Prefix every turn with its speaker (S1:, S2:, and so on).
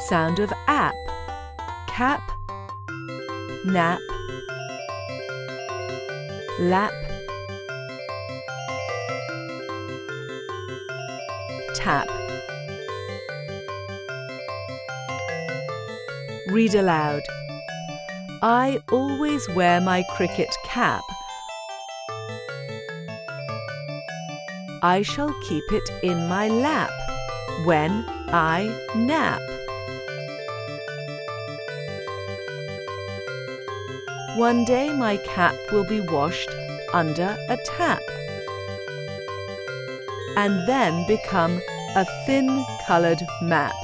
S1: sound of app, cap, nap, lap, tap. Read aloud. I always wear my cricket cap. I shall keep it in my lap when I nap. One day my cap will be washed under a tap and then become a thin coloured map.